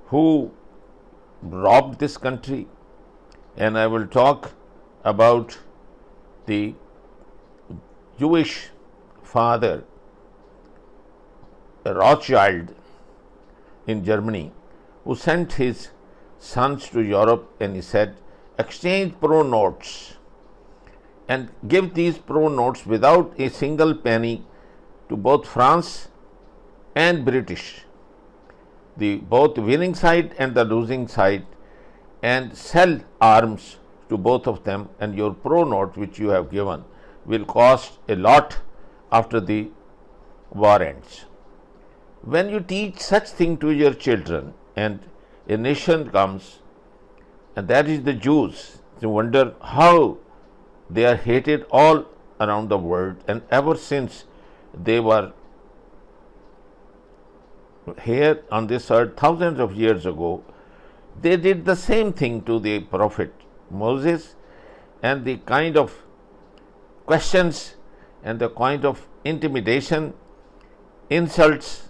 who robbed this country, and I will talk about the Jewish father Rothschild in Germany, who sent his sons to Europe, and he said, exchange pro notes and give these pro notes without a single penny to both France and British, the both winning side and the losing side, and sell arms to both of them, and your pro note which you have given will cost a lot after the war ends. When you teach such thing to your children and a nation comes, and that is the Jews, you wonder how they are hated all around the world, and ever since they were here on this earth thousands of years ago, they did the same thing to the prophet Moses, and the kind of questions and the kind of intimidation, insults,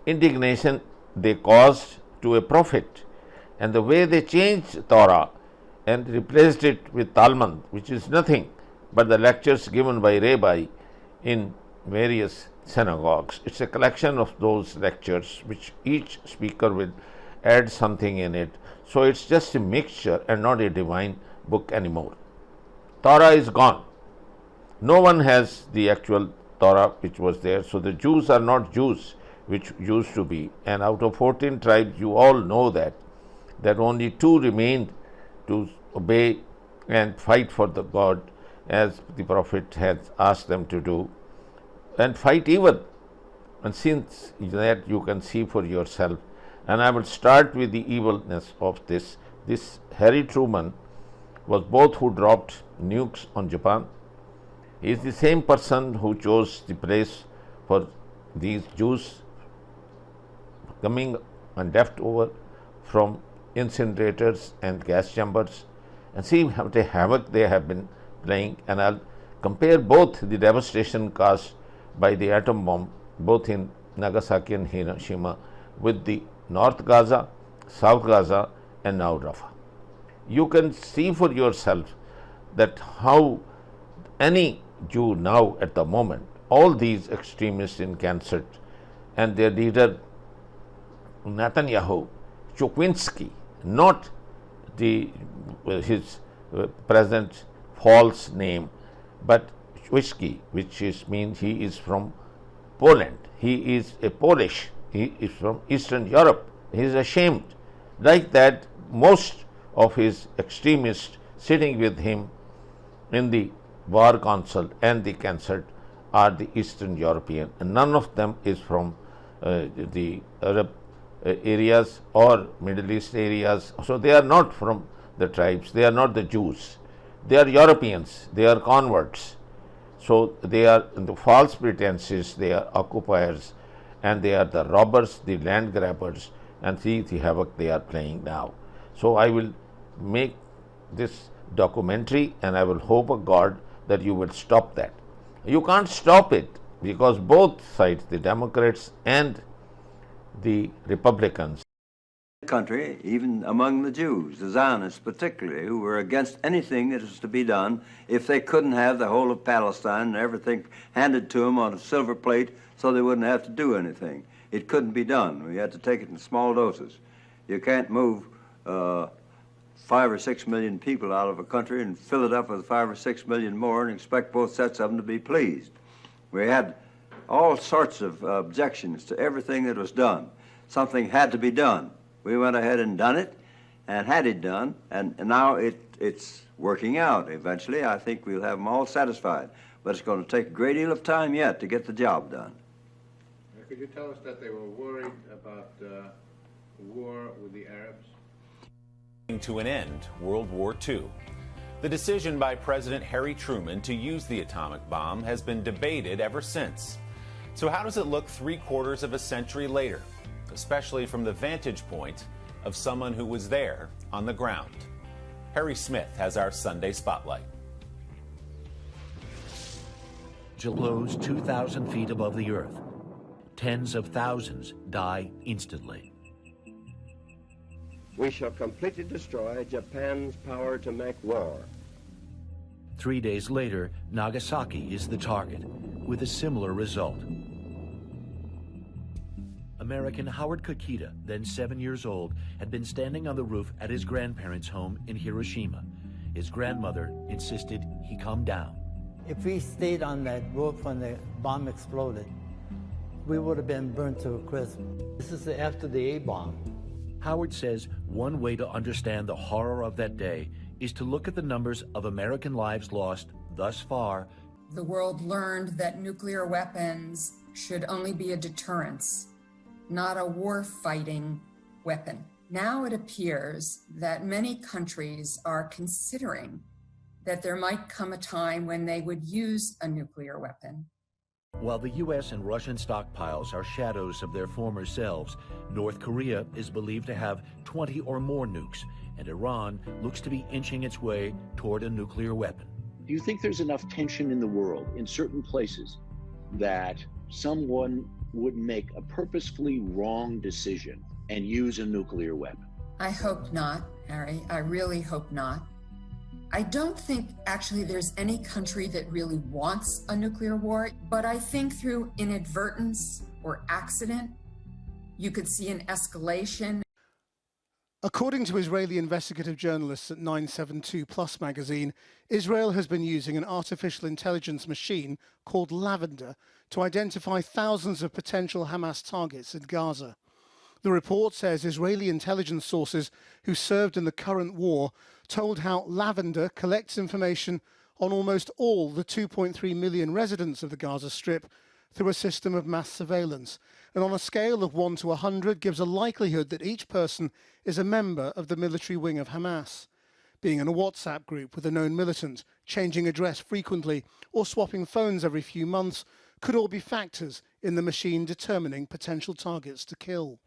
indignation they caused to a prophet, and the way they changed Torah and replaced it with Talmud, which is nothing but the lectures given by rabbi in various synagogues. It's a collection of those lectures which each speaker will add something in it. So it's just a mixture and not a divine book anymore. Torah is gone. No one has the actual Torah which was there. So the Jews are not Jews which used to be. And out of 14 tribes, you all know that only 2 remained to obey and fight for the God as the prophet has asked them to do, and fight evil. And since that you can see for yourself. And I will start with the evilness of this. This Harry Truman was both who dropped nukes on Japan. He is the same person who chose the place for these Jews coming and left over from incinerators and gas chambers, and see what a havoc they have been playing. And I'll compare both the devastation caused by the atom bomb, both in Nagasaki and Hiroshima, with the North Gaza, South Gaza, and now Rafah. You can see for yourself that how any Jew now at the moment, all these extremists in concert, and their leader Netanyahu, Chukwinsky, not his present false name, but Chukwinsky, which means he is from Poland. He is a Polish. He is from Eastern Europe. He is ashamed. Like that, most of his extremists sitting with him in the War Council and the concert are the Eastern European, and none of them is from the Arab areas or Middle East areas. So they are not from the tribes, they are not the Jews, they are Europeans, they are converts. So they are in the false pretenses, they are occupiers, and they are the robbers, the land grabbers, and see the havoc they are playing now. So I will make this documentary, and I will hope of God that you will stop that. You can't stop it because both sides, the Democrats and the Republicans, country, even among the Jews, the Zionists particularly, who were against anything that was to be done if they couldn't have the whole of Palestine and everything handed to them on a silver plate so they wouldn't have to do anything. It couldn't be done. We had to take it in small doses. You can't move 5 or 6 million people out of a country and fill it up with 5 or 6 million more and expect both sets of them to be pleased. We had all sorts of objections to everything that was done. Something had to be done. We went ahead and done it, and had it done, and now it's working out. Eventually, I think we'll have them all satisfied. But it's going to take a great deal of time yet to get the job done. Could you tell us that they were worried about war with the Arabs? To an end World War II. The decision by President Harry Truman to use the atomic bomb has been debated ever since. So how does it look 3/4 of a century later, especially from the vantage point of someone who was there on the ground? Harry Smith has our Sunday Spotlight. Blows 2,000 feet above the earth. Tens of thousands die instantly. We shall completely destroy Japan's power to make war. 3 days later, Nagasaki is the target, with a similar result. American Howard Kokita, then 7 years old, had been standing on the roof at his grandparents' home in Hiroshima. His grandmother insisted he come down. If we stayed on that roof when the bomb exploded, we would have been burnt to a crisp. This is after the A-bomb. Howard says one way to understand the horror of that day is to look at the numbers of American lives lost thus far. The world learned that nuclear weapons should only be a deterrence, not a war-fighting weapon. Now it appears that many countries are considering that there might come a time when they would use a nuclear weapon. While the U.S. and Russian stockpiles are shadows of their former selves, North Korea is believed to have 20 or more nukes, and Iran looks to be inching its way toward a nuclear weapon. Do you think there's enough tension in the world, in certain places, that someone would make a purposefully wrong decision and use a nuclear weapon? I hope not, Harry. I really hope not. I don't think actually there's any country that really wants a nuclear war, but I think through inadvertence or accident, you could see an escalation. According to Israeli investigative journalists at 972 Plus magazine, Israel has been using an artificial intelligence machine called Lavender to identify thousands of potential Hamas targets in Gaza. The report says Israeli intelligence sources who served in the current war told how Lavender collects information on almost all the 2.3 million residents of the Gaza Strip through a system of mass surveillance, and on a scale of 1 to 100 gives a likelihood that each person is a member of the military wing of Hamas. Being in a WhatsApp group with a known militant, changing address frequently, or swapping phones every few months could all be factors in the machine determining potential targets to kill.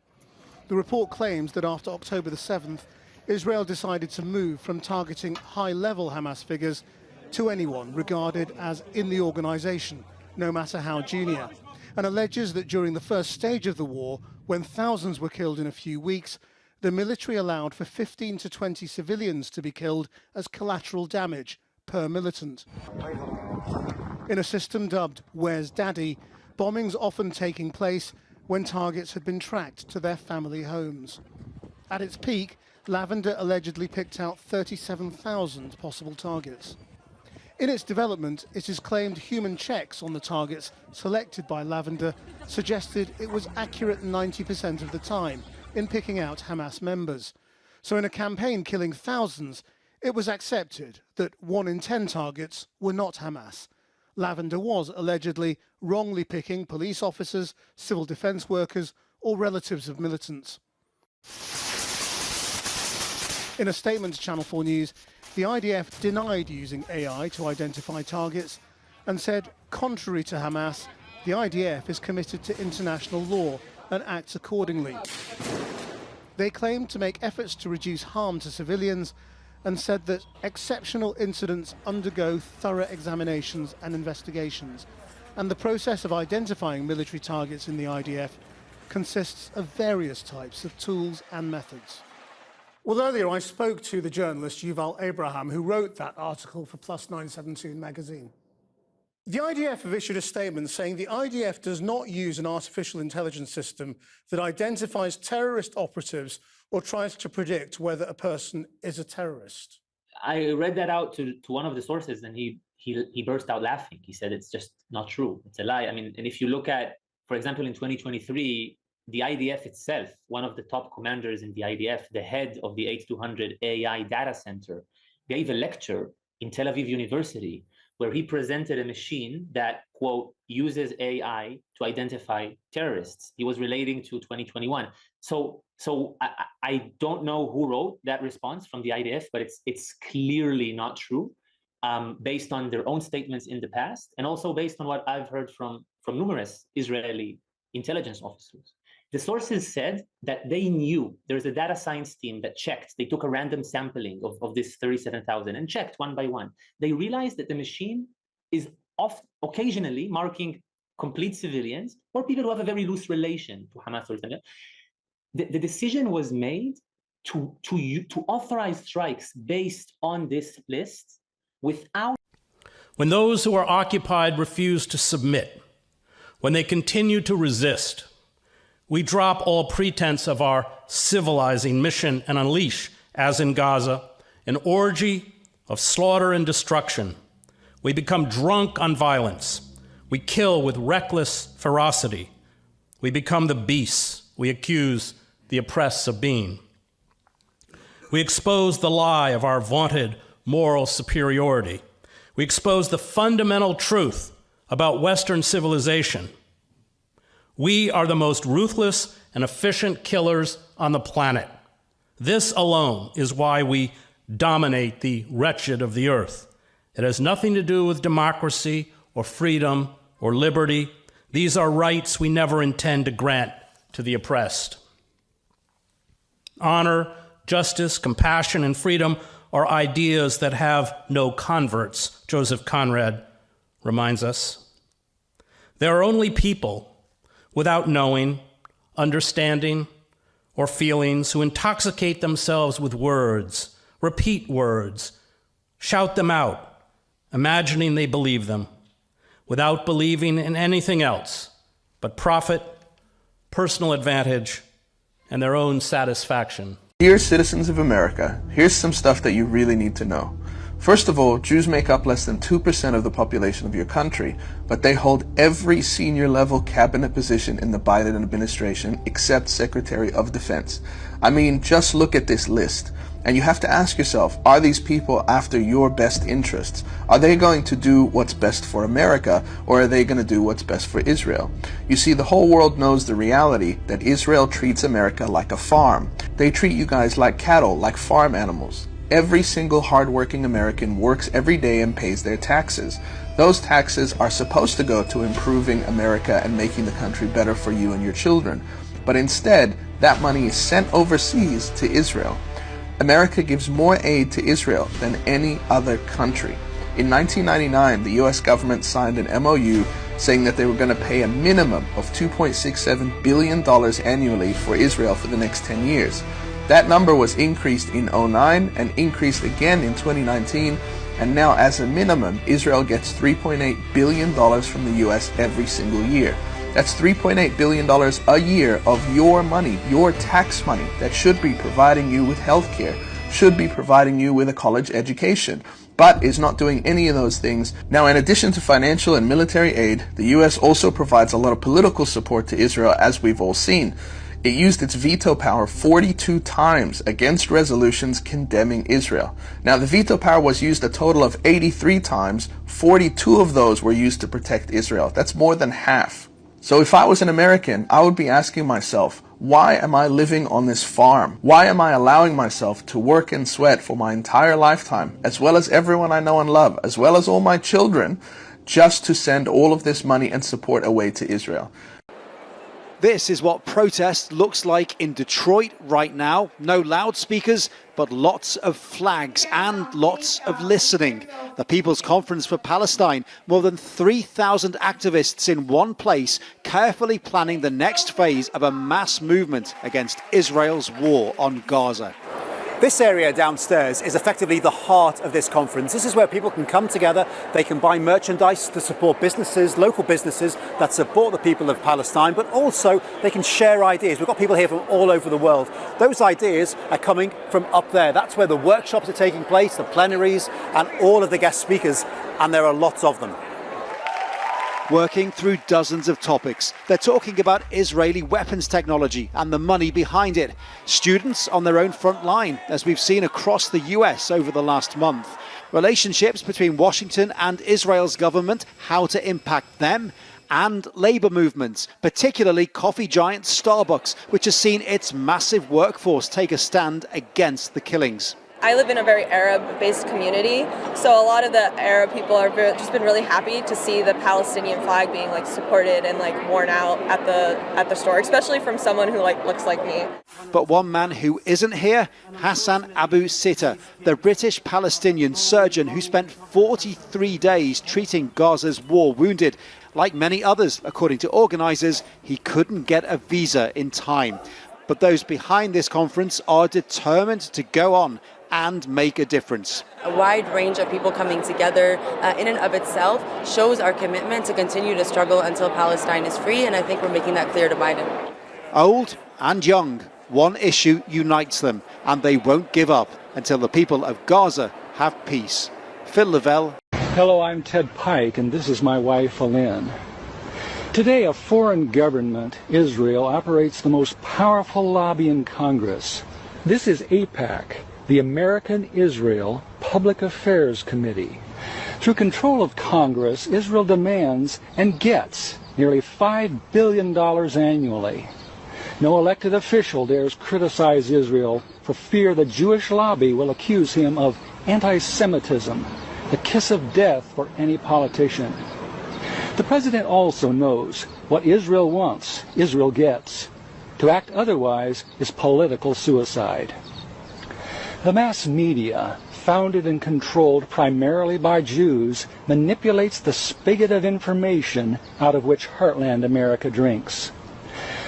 The report claims that after October the 7th, Israel decided to move from targeting high-level Hamas figures to anyone regarded as in the organization, no matter how junior, and alleges that during the first stage of the war, when thousands were killed in a few weeks, the military allowed for 15 to 20 civilians to be killed as collateral damage per militant. In a system dubbed Where's Daddy, bombings often taking place when targets had been tracked to their family homes. At its peak, Lavender allegedly picked out 37,000 possible targets. In its development, it is claimed human checks on the targets selected by Lavender suggested it was accurate 90% of the time in picking out Hamas members. So in a campaign killing thousands, it was accepted that 1 in 10 targets were not Hamas. Lavender was allegedly wrongly picking police officers, civil defense workers, or relatives of militants. In a statement to Channel 4 News, the IDF denied using AI to identify targets and said, contrary to Hamas, the IDF is committed to international law and acts accordingly. They claimed to make efforts to reduce harm to civilians and said that exceptional incidents undergo thorough examinations and investigations, and the process of identifying military targets in the IDF consists of various types of tools and methods. Well, earlier I spoke to the journalist Yuval Abraham, who wrote that article for Plus 972 magazine. The IDF have issued a statement saying the IDF does not use an artificial intelligence system that identifies terrorist operatives or tries to predict whether a person is a terrorist. I read that out to one of the sources, and he burst out laughing. He said it's just not true. It's a lie. I mean, and if you look at, for example, in 2023, the IDF itself, one of the top commanders in the IDF, the head of the H200 AI data center, gave a lecture in Tel Aviv University where he presented a machine that, quote, uses AI to identify terrorists. He was relating to 2021. So I don't know who wrote that response from the IDF, but it's clearly not true, based on their own statements in the past, and also based on what I've heard from numerous Israeli intelligence officers. The sources said that they knew there's a data science team that checked. They took a random sampling of this 37,000 and checked one by one. They realized that the machine is occasionally marking complete civilians or people who have a very loose relation to Hamas or something. The decision was made to authorize strikes based on this list without. When those who are occupied refuse to submit, when they continue to resist, we drop all pretense of our civilizing mission and unleash, as in Gaza, an orgy of slaughter and destruction. We become drunk on violence. We kill with reckless ferocity. We become the beasts we accuse the oppressed of being. We expose the lie of our vaunted moral superiority. We expose the fundamental truth about Western civilization. We are the most ruthless and efficient killers on the planet. This alone is why we dominate the wretched of the earth. It has nothing to do with democracy or freedom or liberty. These are rights we never intend to grant to the oppressed. Honor, justice, compassion, and freedom are ideas that have no converts, Joseph Conrad reminds us. There are only people without knowing, understanding, or feelings who intoxicate themselves with words, repeat words, shout them out, imagining they believe them, without believing in anything else but profit, personal advantage, and their own satisfaction. Dear citizens of America, here's some stuff that you really need to know. First of all, Jews make up less than 2% of the population of your country, but they hold every senior level cabinet position in the Biden administration except Secretary of Defense. I mean, just look at this list. And you have to ask yourself, are these people after your best interests? Are they going to do what's best for America, or are they going to do what's best for Israel? You see, the whole world knows the reality that Israel treats America like a farm. They treat you guys like cattle, like farm animals. Every single hardworking American works every day and pays their taxes. Those taxes are supposed to go to improving America and making the country better for you and your children. But instead, that money is sent overseas to Israel. America gives more aid to Israel than any other country. In 1999, the US government signed an MOU saying that they were going to pay a minimum of $2.67 billion annually for Israel for the next 10 years. That number was increased in 2009 and increased again in 2019, and now as a minimum, Israel gets $3.8 billion from the US every single year. That's $3.8 billion a year of your money, your tax money, that should be providing you with health care, should be providing you with a college education, but is not doing any of those things. Now, in addition to financial and military aid, the US also provides a lot of political support to Israel, as we've all seen. It used its veto power 42 times against resolutions condemning Israel. Now, the veto power was used a total of 83 times. 42 of those were used to protect Israel. That's more than half. So if I was an American, I would be asking myself, why am I living on this farm? Why am I allowing myself to work and sweat for my entire lifetime, as well as everyone I know and love, as well as all my children, just to send all of this money and support away to Israel? This is what protest looks like in Detroit right now. No loudspeakers, but lots of flags and lots of listening. The People's Conference for Palestine, more than 3,000 activists in one place, carefully planning the next phase of a mass movement against Israel's war on Gaza. This area downstairs is effectively the heart of this conference. This is where people can come together, they can buy merchandise to support businesses, local businesses that support the people of Palestine, but also they can share ideas. We've got people here from all over the world. Those ideas are coming from up there. That's where the workshops are taking place, the plenaries, and all of the guest speakers, and there are lots of them. Working through dozens of topics. They're talking about Israeli weapons technology and the money behind it. Students on their own front line, as we've seen across the US over the last month. Relationships between Washington and Israel's government, how to impact them, and labour movements, particularly coffee giant Starbucks, which has seen its massive workforce take a stand against the killings. I live in a very Arab-based community, so a lot of the Arab people are just been really happy to see the Palestinian flag being supported and worn out at the store, especially from someone who looks like me. But one man who isn't here, Hassan Abu Sitta, the British Palestinian surgeon who spent 43 days treating Gaza's war wounded. Like many others, according to organisers, he couldn't get a visa in time. But those behind this conference are determined to go on and make a difference. A wide range of people coming together in and of itself shows our commitment to continue to struggle until Palestine is free, and I think we're making that clear to Biden. Old and young, one issue unites them, and they won't give up until the people of Gaza have peace. Phil Lavelle. Hello, I'm Ted Pike, and this is my wife, Lynn. Today, a foreign government, Israel, operates the most powerful lobby in Congress. This is AIPAC, the American Israel Public Affairs Committee. Through control of Congress, Israel demands and gets nearly $5 billion annually. No elected official dares criticize Israel for fear the Jewish lobby will accuse him of anti-Semitism, the kiss of death for any politician. The president also knows what Israel wants, Israel gets. To act otherwise is political suicide. The mass media, founded and controlled primarily by Jews, manipulates the spigot of information out of which heartland America drinks.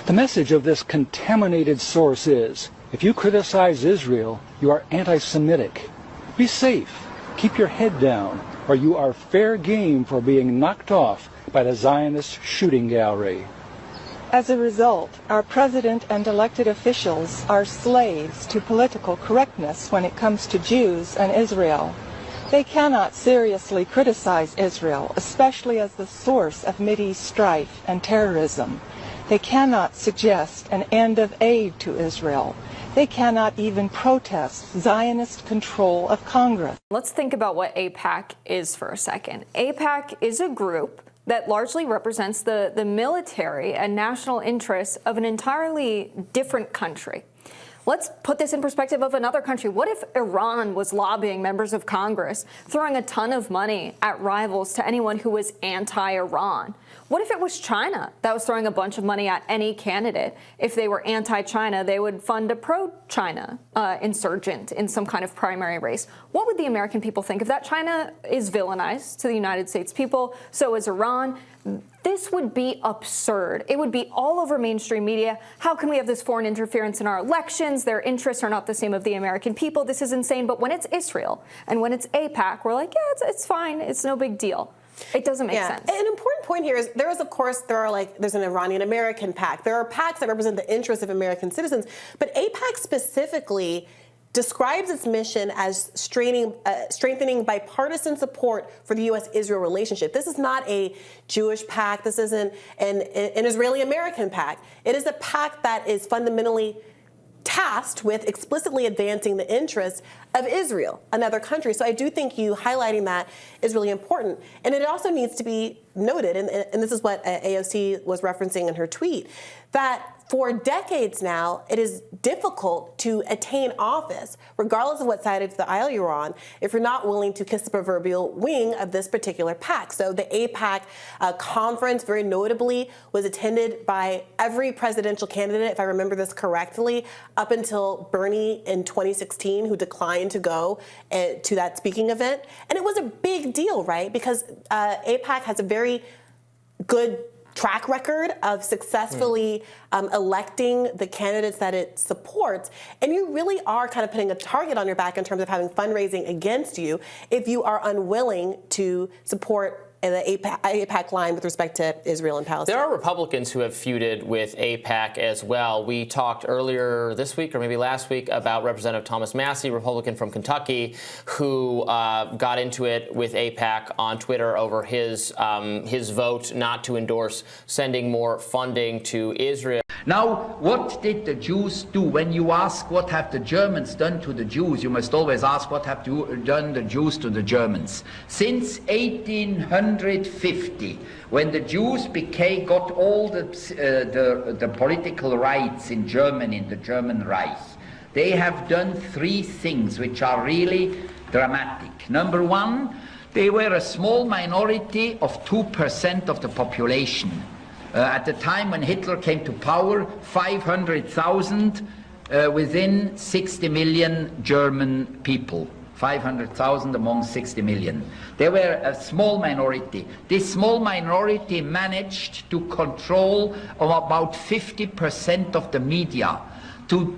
The message of this contaminated source is, if you criticize Israel, you are anti-Semitic. Be safe, keep your head down, or you are fair game for being knocked off by the Zionist shooting gallery. As a result, our president and elected officials are slaves to political correctness when it comes to Jews and Israel. They cannot seriously criticize Israel, especially as the source of Mideast strife and terrorism. They cannot suggest an end of aid to Israel. They cannot even protest Zionist control of Congress. Let's think about what AIPAC is for a second. AIPAC is a group that largely represents the military and national interests of an entirely different country. Let's put this in perspective of another country. What if Iran was lobbying members of Congress, throwing a ton of money at rivals to anyone who was anti-Iran? What if it was China that was throwing a bunch of money at any candidate? If they were anti-China, they would fund a pro-China insurgent in some kind of primary race. What would the American people think? If that China is villainized to the United States people, so is Iran. This would be absurd. It would be all over mainstream media. How can we have this foreign interference in our elections? Their interests are not the same of the American people. This is insane. But when it's Israel and when it's AIPAC, we're like, yeah, it's fine. It's no big deal. It doesn't make sense. An important point here is there's an Iranian American PAC. There are PACs that represent the interests of American citizens, but AIPAC specifically describes its mission as strengthening bipartisan support for the U.S.-Israel relationship. This is not a Jewish PAC. This isn't an Israeli-American PAC. It is a PAC that is fundamentally tasked with explicitly advancing the interests of Israel, another country. So I do think you highlighting that is really important. And it also needs to be noted, and this is what AOC was referencing in her tweet, that for decades now, it is difficult to attain office, regardless of what side of the aisle you're on, if you're not willing to kiss the proverbial wing of this particular PAC. So the AIPAC conference, very notably, was attended by every presidential candidate, if I remember this correctly, up until Bernie in 2016, who declined to go to that speaking event. And it was a big deal, right? Because AIPAC has a very good track record of successfully electing the candidates that it supports. And you really are kind of putting a target on your back in terms of having fundraising against you if you are unwilling to support the AIPAC line with respect to Israel and Palestine. There are Republicans who have feuded with AIPAC as well. We talked earlier this week or maybe last week about Representative Thomas Massie, Republican from Kentucky, who got into it with AIPAC on Twitter over his vote not to endorse sending more funding to Israel. Now, what did the Jews do? When you ask what have the Germans done to the Jews, you must always ask what have done the Jews to the Germans. Since 1850, when the Jews got all the political rights in Germany, in the German Reich, they have done three things which are really dramatic. Number one, they were a small minority of 2% of the population. At the time when Hitler came to power, 500,000 within 60 million German people. 500,000 among 60 million. They were a small minority. This small minority managed to control about 50% of the media. to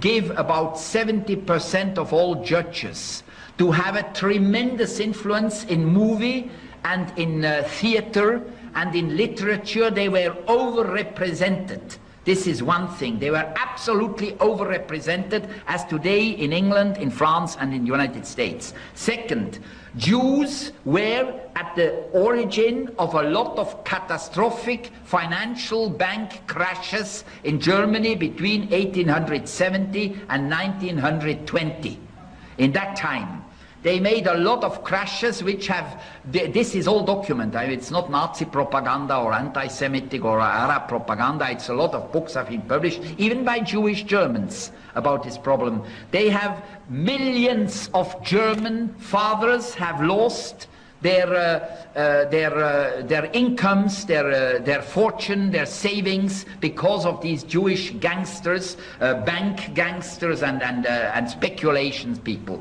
give about 70% of all judges, to have a tremendous influence in movie and in theater and in literature. They were overrepresented. This is one thing. They were absolutely overrepresented, as today in England, in France, and in the United States. Second, Jews were at the origin of a lot of catastrophic financial bank crashes in Germany between 1870 and 1920. In that time, they made a lot of crashes which have, this is all documented. It's not Nazi propaganda or anti-Semitic or Arab propaganda. It's a lot of books have been published, even by Jewish Germans, about this problem. They have millions of German fathers have lost their incomes, their fortune, their savings because of these Jewish gangsters, bank gangsters and speculations people.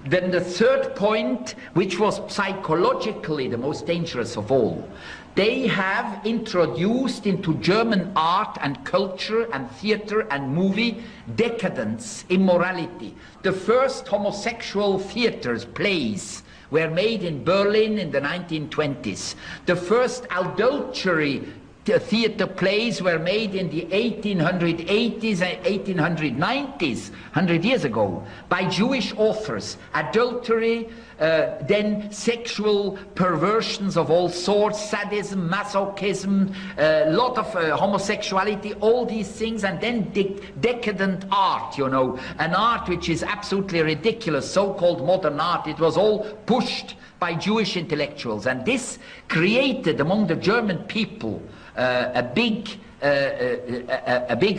Then the third point, which was psychologically the most dangerous of all, they have introduced into German art and culture and theater and movie decadence, immorality. The first homosexual theaters, plays, were made in Berlin in the 1920s. The first adultery theater plays were made in the 1880s and 1890s, 100 years ago, by Jewish authors. Adultery, then sexual perversions of all sorts, sadism, masochism, a lot of homosexuality, all these things, and then decadent art, you know, an art which is absolutely ridiculous, so-called modern art. It was all pushed by Jewish intellectuals, and this created among the German people a big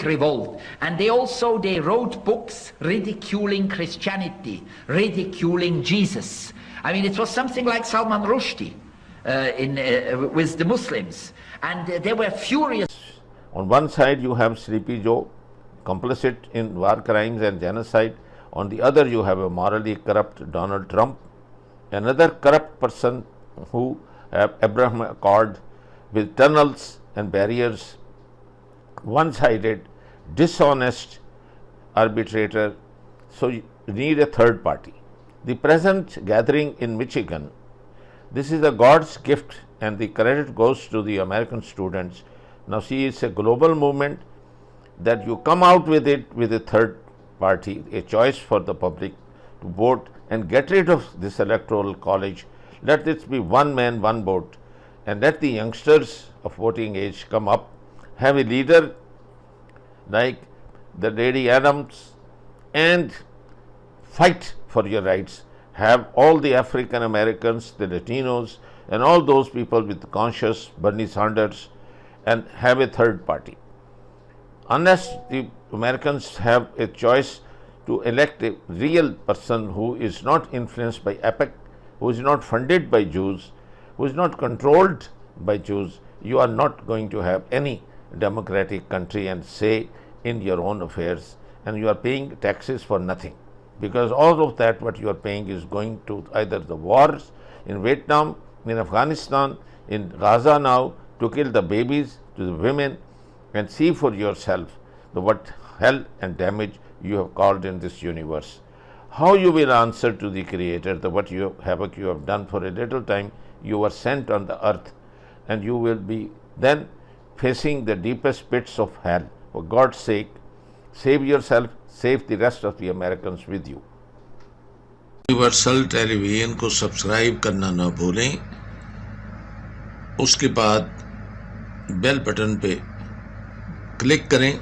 revolt. And they wrote books ridiculing Christianity, ridiculing Jesus. I mean, it was something like Salman Rushdie with the Muslims, and they were furious. On one side you have Sleepy Joe, complicit in war crimes and genocide. On the other you have a morally corrupt Donald Trump, another corrupt person who have Abraham Accord with tunnels and barriers, one-sided, dishonest arbitrator. So you need a third party. The present gathering in Michigan, this is a God's gift, and the credit goes to the American students. Now see, it's a global movement that you come out with it with a third party, a choice for the public to vote and get rid of this electoral college. Let this be one man, one vote, and let the youngsters of voting age come up, have a leader like the Lady Adams, and fight for your rights. Have all the African Americans, the Latinos, and all those people with conscience, Bernie Sanders, and have a third party. Unless the Americans have a choice to elect a real person who is not influenced by AIPAC, who is not funded by Jews, who is not controlled by Jews, you are not going to have any democratic country and say in your own affairs, and you are paying taxes for nothing, because all of that what you are paying is going to either the wars in Vietnam, in Afghanistan, in Gaza now, to kill the babies, to the women, and see for yourself the what hell and damage you have caused in this universe. How you will answer to the Creator, the what you have done for a little time, you were sent on the earth, and you will be then facing the deepest pits of hell. For God's sake, save yourself, save the rest of the Americans with you. Universal television को subscribe करना ना भूलें, उसके बाद bell button पे click करें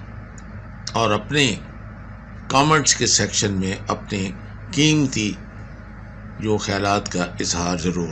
और अपने कमेंट्स के सेक्शन में अपने कीमती जो ख्यालात का इजहार ज़रूर